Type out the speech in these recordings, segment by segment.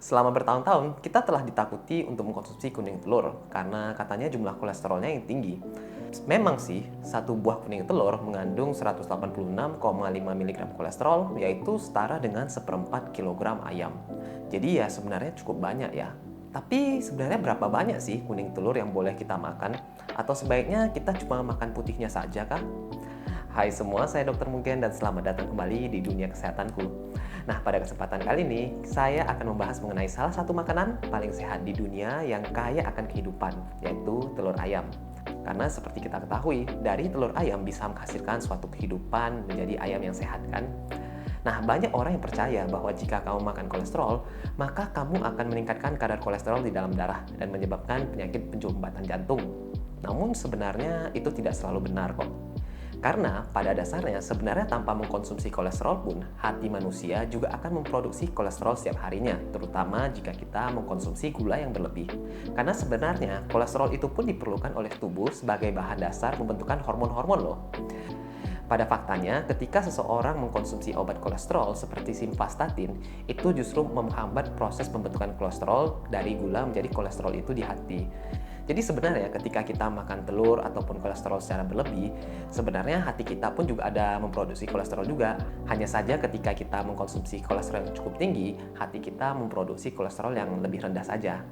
Selama bertahun-tahun, kita telah ditakuti untuk mengkonsumsi kuning telur karena katanya jumlah kolesterolnya yang tinggi. Memang sih, satu buah kuning telur mengandung 186,5 mg kolesterol, yaitu setara dengan seperempat kilogram ayam. Jadi ya sebenarnya cukup banyak ya. Tapi sebenarnya berapa banyak sih kuning telur yang boleh kita makan? Atau sebaiknya kita cuma makan putihnya saja kah? Hai semua, saya Dr. Mugen dan selamat datang kembali di dunia kesehatanku. Nah, pada kesempatan kali ini, saya akan membahas mengenai salah satu makanan paling sehat di dunia yang kaya akan kehidupan, yaitu telur ayam. Karena seperti kita ketahui, dari telur ayam bisa menghasilkan suatu kehidupan menjadi ayam yang sehat kan? Nah, banyak orang yang percaya bahwa jika kamu makan kolesterol, maka kamu akan meningkatkan kadar kolesterol di dalam darah dan menyebabkan penyakit penjumbatan jantung. Namun sebenarnya itu tidak selalu benar kok. Karena pada dasarnya sebenarnya tanpa mengkonsumsi kolesterol pun, hati manusia juga akan memproduksi kolesterol setiap harinya, terutama jika kita mengkonsumsi gula yang berlebih. Karena sebenarnya kolesterol itu pun diperlukan oleh tubuh sebagai bahan dasar pembentukan hormon-hormon loh. Pada faktanya, ketika seseorang mengkonsumsi obat kolesterol seperti simvastatin, itu justru menghambat proses pembentukan kolesterol dari gula menjadi kolesterol itu di hati. Jadi sebenarnya ketika kita makan telur ataupun kolesterol secara berlebih, sebenarnya hati kita pun juga ada memproduksi kolesterol juga. Hanya saja ketika kita mengkonsumsi kolesterol yang cukup tinggi, hati kita memproduksi kolesterol yang lebih rendah saja.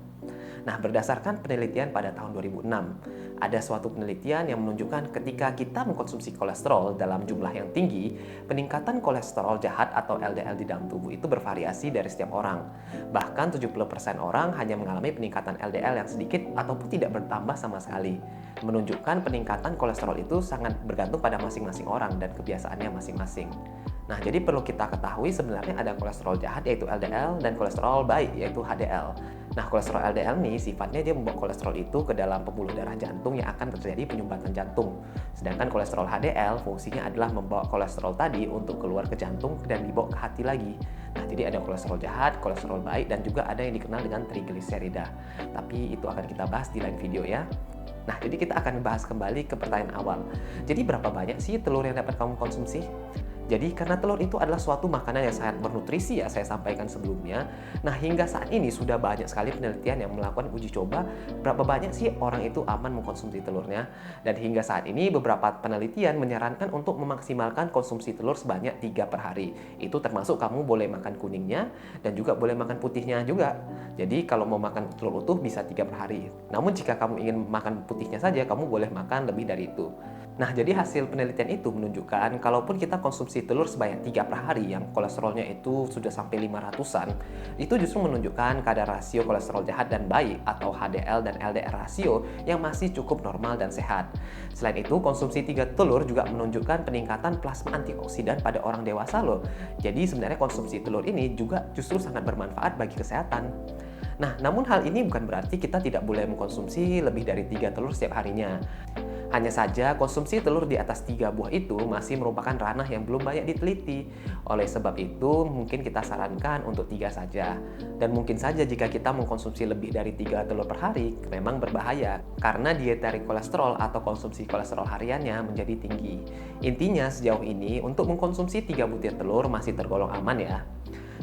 Nah, berdasarkan penelitian pada tahun 2006, ada suatu penelitian yang menunjukkan ketika kita mengkonsumsi kolesterol dalam jumlah yang tinggi, peningkatan kolesterol jahat atau LDL di dalam tubuh itu bervariasi dari setiap orang. Bahkan 70% orang hanya mengalami peningkatan LDL yang sedikit ataupun tidak bertambah sama sekali. Menunjukkan peningkatan kolesterol itu sangat bergantung pada masing-masing orang dan kebiasaannya masing-masing. Nah, jadi perlu kita ketahui sebenarnya ada kolesterol jahat yaitu LDL dan kolesterol baik yaitu HDL. Nah, kolesterol LDL nih sifatnya dia membawa kolesterol itu ke dalam pembuluh darah jantung yang akan terjadi penyumbatan jantung. Sedangkan kolesterol HDL fungsinya adalah membawa kolesterol tadi untuk keluar ke jantung dan dibawa ke hati lagi. Nah, jadi ada kolesterol jahat, kolesterol baik, dan juga ada yang dikenal dengan trigliserida. Tapi itu akan kita bahas di lain video ya. Nah, jadi kita akan bahas kembali ke pertanyaan awal. Jadi berapa banyak sih telur yang dapat kamu konsumsi? Jadi karena telur itu adalah suatu makanan yang sangat bernutrisi ya, saya sampaikan sebelumnya. Nah, hingga saat ini sudah banyak sekali penelitian yang melakukan uji coba berapa banyak sih orang itu aman mengkonsumsi telurnya. Dan hingga saat ini beberapa penelitian menyarankan untuk memaksimalkan konsumsi telur sebanyak 3 per hari. Itu termasuk kamu boleh makan kuningnya dan juga boleh makan putihnya juga. Jadi kalau mau makan telur utuh bisa 3 per hari. Namun jika kamu ingin makan putihnya saja, kamu boleh makan lebih dari itu. Nah, jadi hasil penelitian itu menunjukkan kalaupun kita konsumsi telur sebanyak 3 per hari yang kolesterolnya itu sudah sampai 500-an, itu justru menunjukkan kadar rasio kolesterol jahat dan baik atau HDL dan LDL rasio yang masih cukup normal dan sehat. Selain itu, konsumsi 3 telur juga menunjukkan peningkatan plasma antioksidan pada orang dewasa loh. Jadi sebenarnya konsumsi telur ini juga justru sangat bermanfaat bagi kesehatan. Nah, namun hal ini bukan berarti kita tidak boleh mengkonsumsi lebih dari 3 telur setiap harinya. Hanya saja konsumsi telur di atas 3 buah itu masih merupakan ranah yang belum banyak diteliti. Oleh sebab itu mungkin kita sarankan untuk 3 saja. Dan mungkin saja jika kita mengkonsumsi lebih dari 3 telur per hari memang berbahaya karena dietary kolesterol atau konsumsi kolesterol hariannya menjadi tinggi. Intinya sejauh ini untuk mengkonsumsi 3 butir telur masih tergolong aman ya.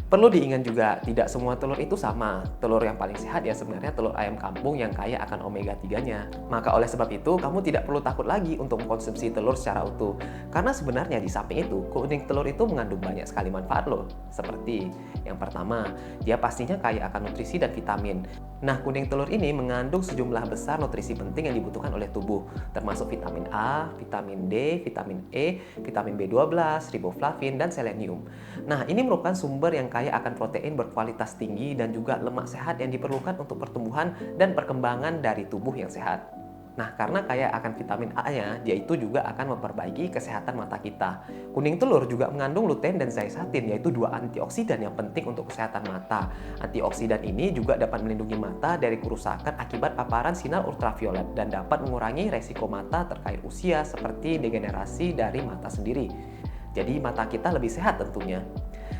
Perlu diingat juga, tidak semua telur itu sama. Telur yang paling sehat ya sebenarnya telur ayam kampung yang kaya akan omega 3-nya. Maka oleh sebab itu, kamu tidak perlu takut lagi untuk mengkonsumsi telur secara utuh. Karena sebenarnya di samping itu, kuning telur itu mengandung banyak sekali manfaat loh. Seperti yang pertama, dia pastinya kaya akan nutrisi dan vitamin. Nah, kuning telur ini mengandung sejumlah besar nutrisi penting yang dibutuhkan oleh tubuh, termasuk vitamin A, vitamin D, vitamin E, vitamin B12, riboflavin, dan selenium. Nah, ini merupakan sumber yang kaya akan protein berkualitas tinggi dan juga lemak sehat yang diperlukan untuk pertumbuhan dan perkembangan dari tubuh yang sehat. Nah, karena kaya akan vitamin A-nya, dia itu juga akan memperbaiki kesehatan mata kita. Kuning telur juga mengandung lutein dan zeaxanthin, yaitu 2 antioksidan yang penting untuk kesehatan mata. Antioksidan ini juga dapat melindungi mata dari kerusakan akibat paparan sinar ultraviolet dan dapat mengurangi resiko mata terkait usia seperti degenerasi dari mata sendiri. Jadi mata kita lebih sehat tentunya.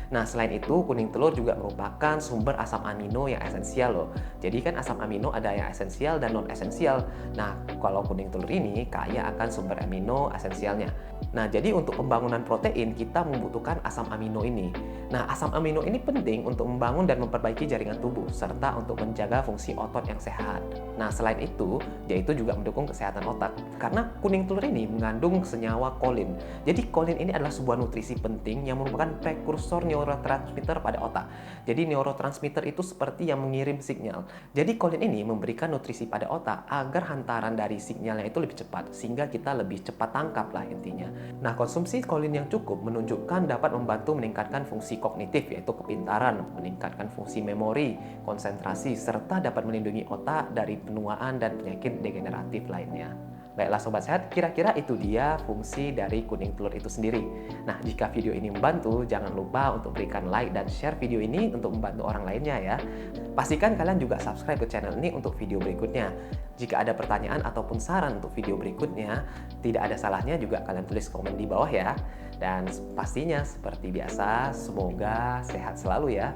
Nah, selain itu, kuning telur juga merupakan sumber asam amino yang esensial loh. Jadi kan asam amino ada yang esensial dan non-esensial. Nah, kalau kuning telur ini kaya akan sumber amino esensialnya. Nah, jadi untuk pembangunan protein kita membutuhkan asam amino ini. Nah, asam amino ini penting untuk membangun dan memperbaiki jaringan tubuh, serta untuk menjaga fungsi otot yang sehat. Nah, selain itu, yaitu juga mendukung kesehatan otak. Karena kuning telur ini mengandung senyawa kolin. Jadi, kolin ini adalah sebuah nutrisi penting yang merupakan prekursor neurotransmitter pada otak. Jadi, neurotransmitter itu seperti yang mengirim sinyal. Jadi, kolin ini memberikan nutrisi pada otak agar hantaran dari sinyalnya itu lebih cepat, sehingga kita lebih cepat tangkap lah intinya. Nah, konsumsi kolin yang cukup menunjukkan dapat membantu meningkatkan fungsi kognitif, yaitu kepintaran, meningkatkan fungsi memori, konsentrasi, serta dapat melindungi otak dari penuaan dan penyakit degeneratif lainnya. Baiklah Sobat Sehat, kira-kira itu dia fungsi dari kuning telur itu sendiri. Nah, jika video ini membantu, jangan lupa untuk berikan like dan share video ini untuk membantu orang lainnya ya. Pastikan kalian juga subscribe ke channel ini untuk video berikutnya. Jika ada pertanyaan ataupun saran untuk video berikutnya, tidak ada salahnya juga kalian tulis komen di bawah ya. Dan pastinya seperti biasa, semoga sehat selalu ya.